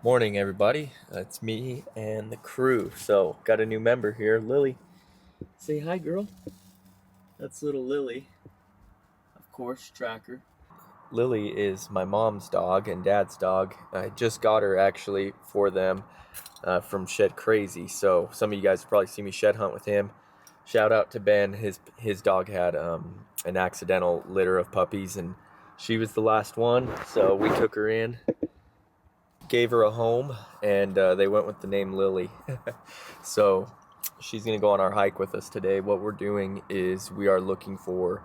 Morning, everybody. It's me and the crew. So, got a new member here, Lily. Say hi, girl. That's little Lily, of course, Tracker. Lily is my mom's dog and dad's dog. I just got her actually for them from Shed Crazy. So, some of you guys probably see me shed hunt with him. Shout out to Ben. His dog had an accidental litter of puppies, and she was the last one. So, we took her in. Gave her a home, and they went with the name Lily. So she's gonna go on our hike with us today. What we're doing is we are looking for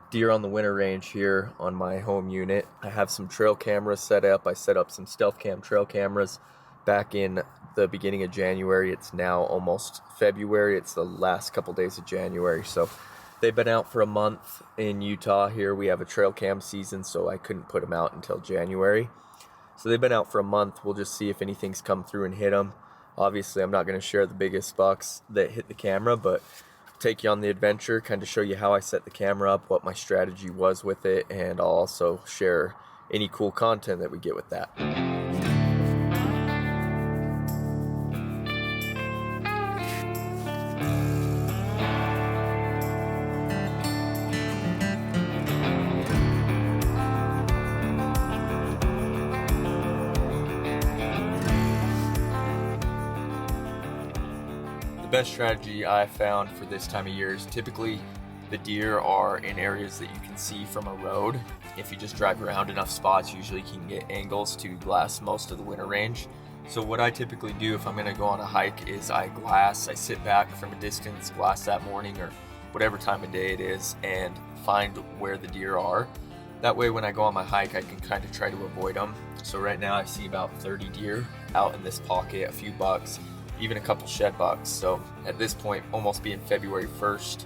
deer on the winter range here on my home unit. I have some trail cameras set up. I set up some Stealthcam trail cameras back in the beginning of January. It's now almost February. It's the last couple days of January. So they've been out for a month in Utah. Here we have a trail cam season, so I couldn't put them out until January. So they've been out for a month. We'll just see if anything's come through and hit them. Obviously, I'm not going to share the biggest bucks that hit the camera, but take you on the adventure, kind of show you how I set the camera up, what my strategy was with it, and I'll also share any cool content that we get with that. The best strategy I found for this time of year is typically the deer are in areas that you can see from a road. If you just drive around enough spots, usually you can get angles to glass most of the winter range. So what I typically do if I'm going to go on a hike is I sit back from a distance, glass that morning or whatever time of day it is, and find where the deer are. That way when I go on my hike, I can kind of try to avoid them. So right now I see about 30 deer out in this pocket, a few bucks, even a couple shed bucks. So at this point, almost being February 1st,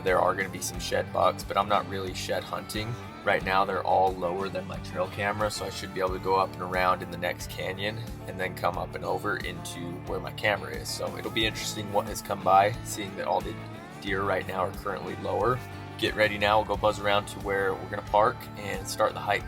there are going to be some shed bucks, but I'm not really shed hunting. Right now they're all lower than my trail camera, so I should be able to go up and around in the next canyon and then come up and over into where my camera is. So it'll be interesting what has come by, seeing that all the deer right now are currently lower. Get ready now, we'll go buzz around to where we're going to park and start the hike.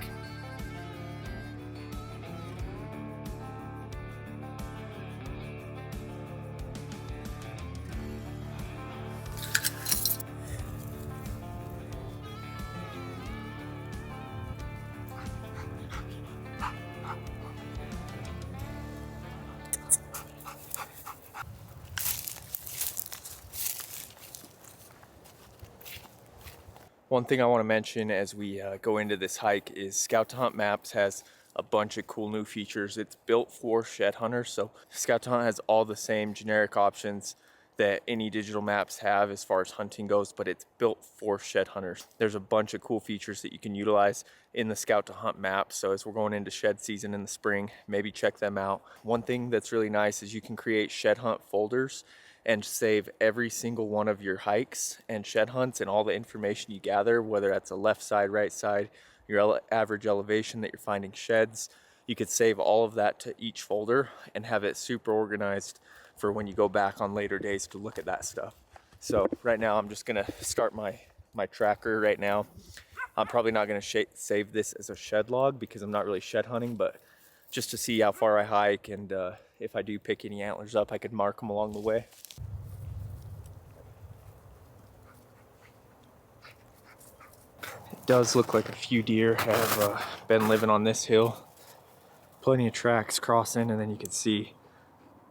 One thing I want to mention as we go into this hike is Scout to Hunt Maps has a bunch of cool new features. It's built for shed hunters, so Scout to Hunt has all the same generic options that any digital maps have as far as hunting goes, but it's built for shed hunters. There's a bunch of cool features that you can utilize in the Scout to Hunt map. So as we're going into shed season in the spring, maybe check them out. One thing that's really nice is you can create shed hunt folders and save every single one of your hikes and shed hunts and all the information you gather, whether that's a left side, right side, your average elevation that you're finding sheds. You could save all of that to each folder and have it super organized for when you go back on later days to look at that stuff. So right now I'm just gonna start my tracker right now. I'm probably not gonna save this as a shed log because I'm not really shed hunting, but just to see how far I hike, and if I do pick any antlers up, I could mark them along the way. It does look like a few deer have been living on this hill. Plenty of tracks crossing, and then you can see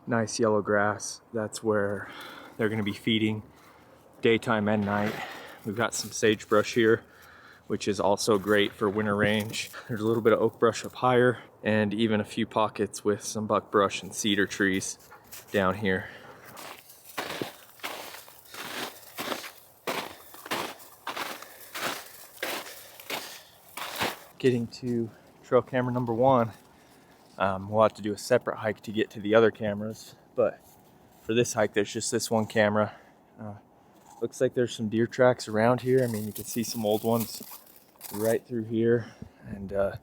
nice yellow grass. That's where they're going to be feeding daytime and night. We've got some sagebrush here, which is also great for winter range. There's a little bit of oak brush up higher, and even a few pockets with some buckbrush and cedar trees down here. Getting to trail camera number one. We'll have to do a separate hike to get to the other cameras, but for this hike there's just this one camera. Looks like there's some deer tracks around here. I mean, you can see some old ones right through here, and the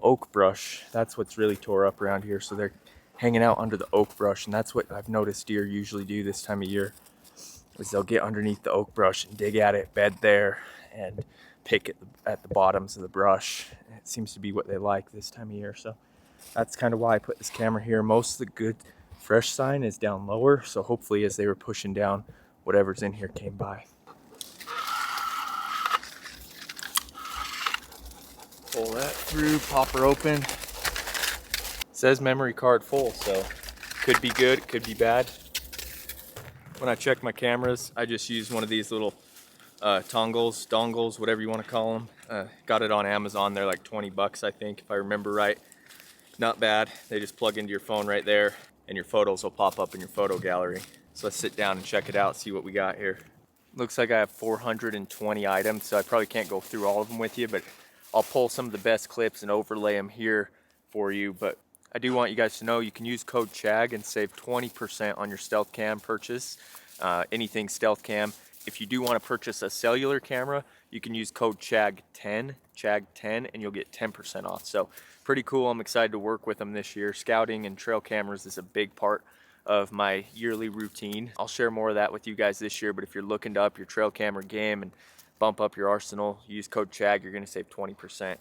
oak brush, that's what's really tore up around here. So they're hanging out under the oak brush, and that's what I've noticed deer usually do this time of year, is they'll get underneath the oak brush and dig at it, bed there, and pick at the bottoms of the brush. It seems to be what they like this time of year. So That's kind of why I put this camera here. Most of the good fresh sign is down lower, so hopefully as they were pushing down, whatever's in here came by. Pull that through, pop her open. It says memory card full, so could be good, could be bad. When I check my cameras, I just use one of these little dongles, whatever you want to call them. Got it on Amazon. They're like 20 bucks, I think, if I remember right. Not bad. They just plug into your phone right there, and your photos will pop up in your photo gallery. So let's sit down and check it out, see what we got here. Looks like I have 420 items, so I probably can't go through all of them with you, but I'll pull some of the best clips and overlay them here for you. But I do want you guys to know you can use code CHAG and save 20% on your Stealthcam purchase. Anything Stealthcam. If you do want to purchase a cellular camera, you can use code CHAG10, and you'll get 10% off. So pretty cool. I'm excited to work with them this year. Scouting and trail cameras is a big part of my yearly routine. I'll share more of that with you guys this year, but if you're looking to up your trail camera game and bump up your arsenal, use code CHAG, you're going to save 20%.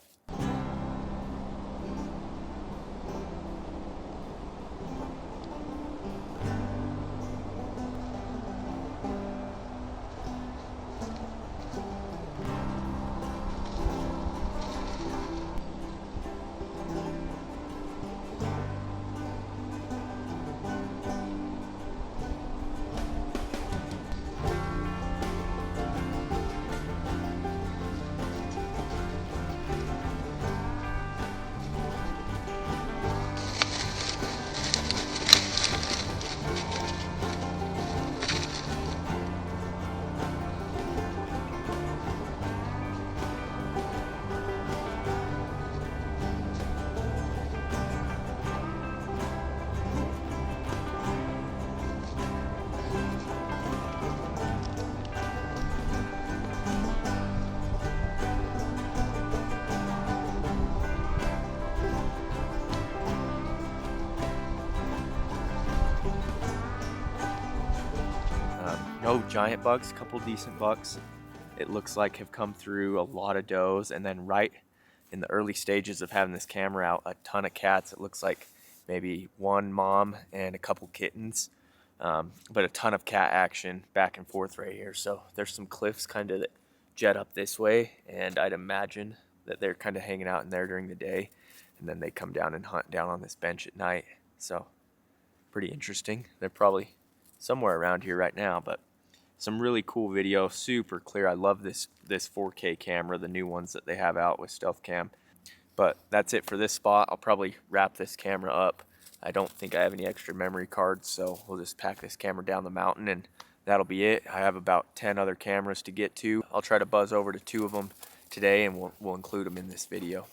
No giant bucks, a couple decent bucks. It looks like have come through a lot of does, and then right in the early stages of having this camera out, a ton of cats. It looks like maybe one mom and a couple kittens, but a ton of cat action back and forth right here. So there's some cliffs kind of that jet up this way, and I'd imagine that they're kind of hanging out in there during the day, and then they come down and hunt down on this bench at night. So pretty interesting. They're probably somewhere around here right now, but some really cool video, super clear. I love this 4K camera, the new ones that they have out with Stealthcam. But that's it for this spot. I'll probably wrap this camera up. I don't think I have any extra memory cards, so we'll just pack this camera down the mountain and that'll be it. I have about 10 other cameras to get to. I'll try to buzz over to 2 of them today, and we'll include them in this video.